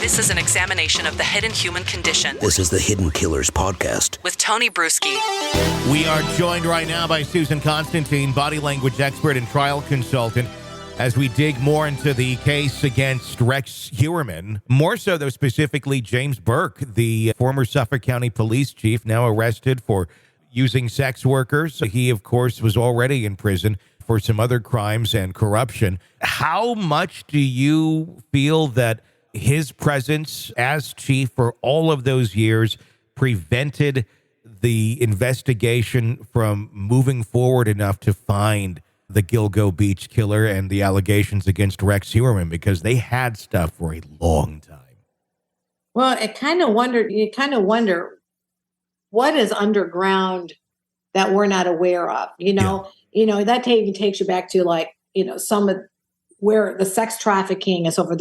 This is an examination of the hidden human condition. This is the Hidden Killers Podcast With Tony Brueski. We are joined right now by Susan Constantine, body language expert and trial consultant, as we dig more into the case against Rex Heuermann. More so, though, specifically James Burke, the former Suffolk County police chief, now arrested for using sex workers. He, of course, was already in prison for some other crimes and corruption. How much do you feel that his presence as chief for all of those years prevented the investigation from moving forward enough to find the Gilgo Beach killer and the allegations against Rex Heuermann, because they had stuff for a long time? Well, you kind of wonder what is underground that we're not aware of. That even takes you back to some of where the sex trafficking is over.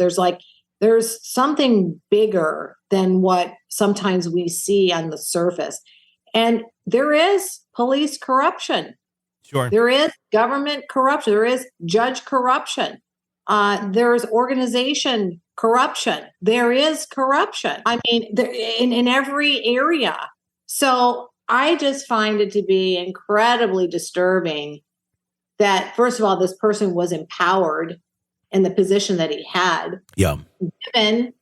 There's something bigger than what sometimes we see on the surface. And there is police corruption. Sure. There is government corruption. There is judge corruption. There is organization corruption. There is corruption. I mean, in every area. So I just find it to be incredibly disturbing that, first of all, this person was empowered in the position that he had. Yeah. Given,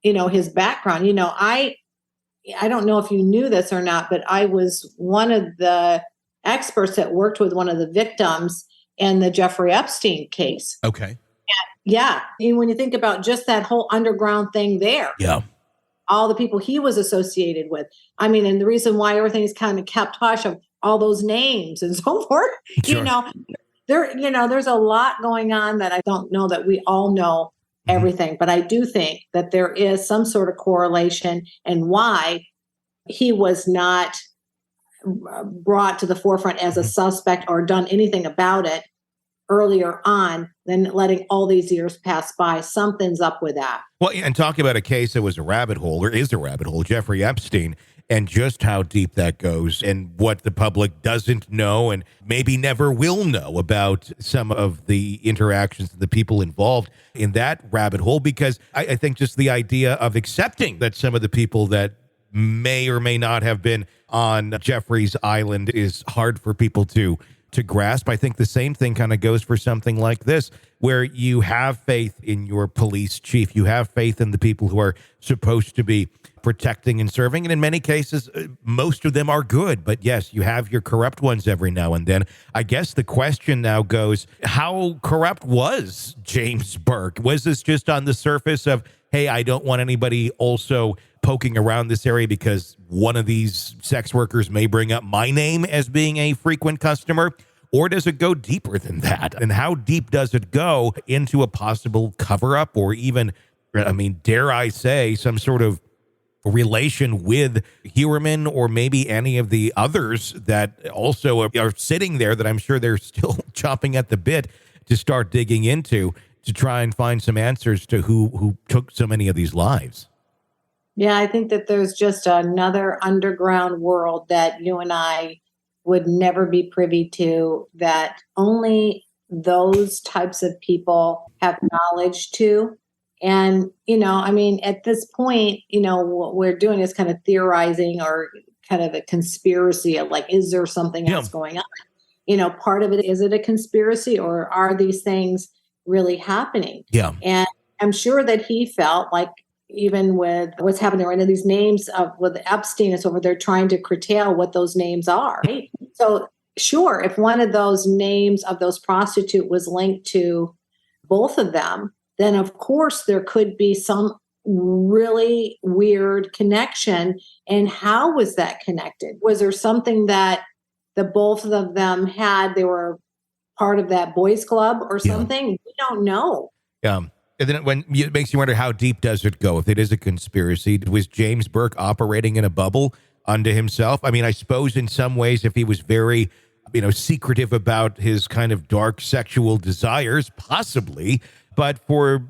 his background. I don't know if you knew this or not, but I was one of the experts that worked with one of the victims in the Jeffrey Epstein case. Okay. Yeah. And when you think about just that whole underground thing there. Yeah. All the people he was associated with. I mean, and the reason why everything's kind of kept hush of all those names and so forth, Sure. There's a lot going on that I don't know that we all know everything, but I do think that there is some sort of correlation and why he was not brought to the forefront as a suspect or done anything about it earlier on than letting all these years pass by. Something's up with that. Well, and talking about a case that was a rabbit hole, or is a rabbit hole, Jeffrey Epstein, and just how deep that goes and what the public doesn't know and maybe never will know about some of the interactions of the people involved in that rabbit hole. Because I think just the idea of accepting that some of the people that may or may not have been on Jeffrey's Island is hard for people to grasp. I think the same thing kind of goes for something like this, where you have faith in your police chief. You have faith in the people who are supposed to be protecting and serving. And in many cases, most of them are good. But yes, you have your corrupt ones every now and then. I guess the question now goes, how corrupt was James Burke? Was this just on the surface of, hey, I don't want anybody also poking around this area because one of these sex workers may bring up my name as being a frequent customer? Or does it go deeper than that? And how deep does it go into a possible cover-up, or even, dare I say, some sort of relation with Heuermann, or maybe any of the others that also are sitting there that I'm sure they're still chomping at the bit to start digging into, to try and find some answers to who took so many of these lives? Yeah, I think that there's just another underground world that you and I would never be privy to, that only those types of people have knowledge to. And, at this point, what we're doing is kind of theorizing, or kind of a conspiracy of is there something else going on? Part of it, is it a conspiracy, or are these things really happening? Yeah. And I'm sure that he felt like, even with what's happening right now, these names with Epstein and so forth, they're trying to curtail what those names are. Right? So sure, if one of those names of those prostitute was linked to both of them, then of course there could be some really weird connection. And how was that connected? Was there something that the both of them had? They were part of that boys club or something? Yeah. We don't know. And then it makes you wonder, how deep does it go? If it is a conspiracy, was James Burke operating in a bubble unto himself? I mean, I suppose in some ways, if he was very, secretive about his kind of dark sexual desires, possibly. But for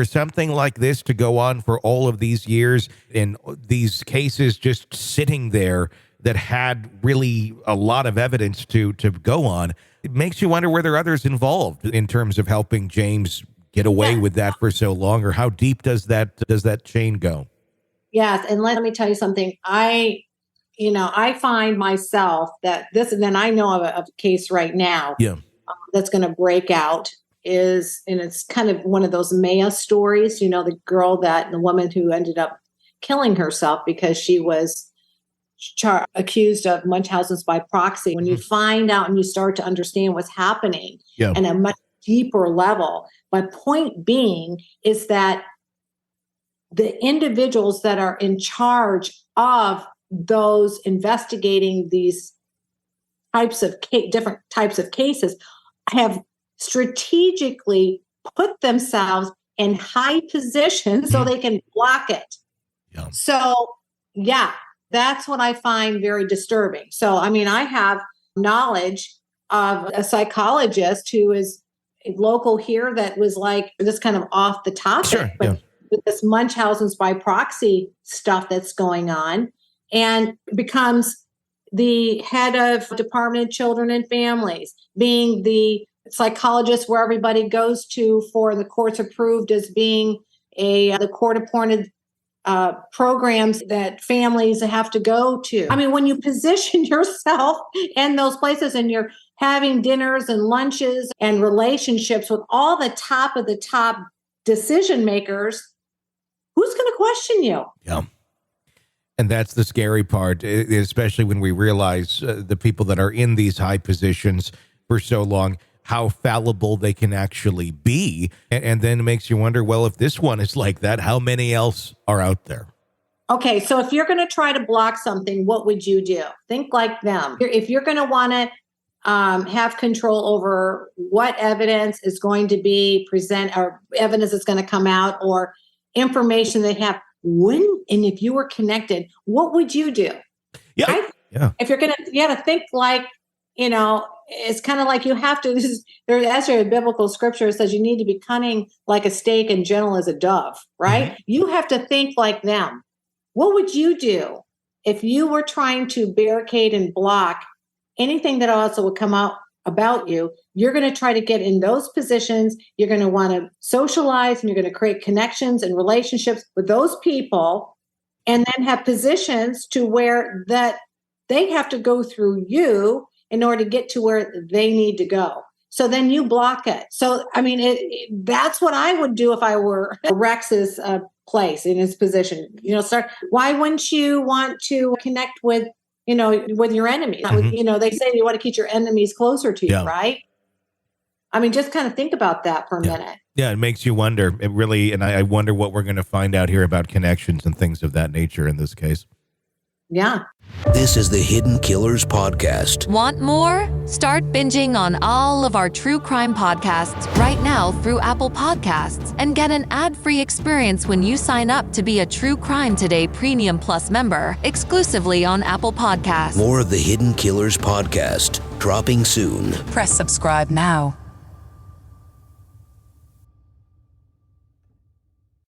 something like this to go on for all of these years, and these cases just sitting there that had really a lot of evidence to go on, it makes you wonder, were there others involved in terms of helping James get away with that for so long? Or how deep does that chain go? Yes. And let me tell you something. I find myself that this, and then I know of a case right now that's going to break out and it's kind of one of those Maya stories, the the woman who ended up killing herself because she was accused of Munchausen's by proxy. When you find out and you start to understand what's happening in a much deeper level, my point being is that the individuals that are in charge of those investigating these types of different types of cases have strategically put themselves in high positions so they can block it. Yeah. So, that's what I find very disturbing. So, I have knowledge of a psychologist who is local here that was like this kind of off the topic, but with this Munchausen's by proxy stuff that's going on, and becomes the head of Department of Children and Families, being the psychologist where everybody goes to for the court's approved as being the court appointed programs that families have to go to. When you position yourself in those places and you're having dinners and lunches and relationships with all the top of the top decision makers, who's going to question you? Yeah. And that's the scary part, especially when we realize the people that are in these high positions for so long, how fallible they can actually be. And then it makes you wonder, well, if this one is like that, how many else are out there? Okay, so if you're going to try to block something, what would you do? Think like them. If you're going to want to have control over what evidence is going to be present or evidence that's going to come out or information they have, and if you were connected, what would you do? Yeah. If you're going to, think like, it's kind of like you have to, there's actually a biblical scripture that says you need to be cunning like a snake and gentle as a dove, right? Mm-hmm. You have to think like them. What would you do if you were trying to barricade and block anything that also would come out about you? You're going to try to get in those positions. You're going to want to socialize and you're going to create connections and relationships with those people and then have positions to where that they have to go through you in order to get to where they need to go. So then you block it. So, that's what I would do if I were Rex's place in his position. Why wouldn't you want to connect with, with your enemies? Mm-hmm. They say you want to keep your enemies closer to you, right? Just kind of think about that for a minute. Yeah, it makes you wonder. It really, and I wonder what we're going to find out here about connections and things of that nature in this case. Yeah. This is the Hidden Killers Podcast. Want more? Start binging on all of our true crime podcasts right now through Apple Podcasts and get an ad-free experience when you sign up to be a True Crime Today Premium Plus member exclusively on Apple Podcasts. More of the Hidden Killers Podcast dropping soon. Press subscribe now.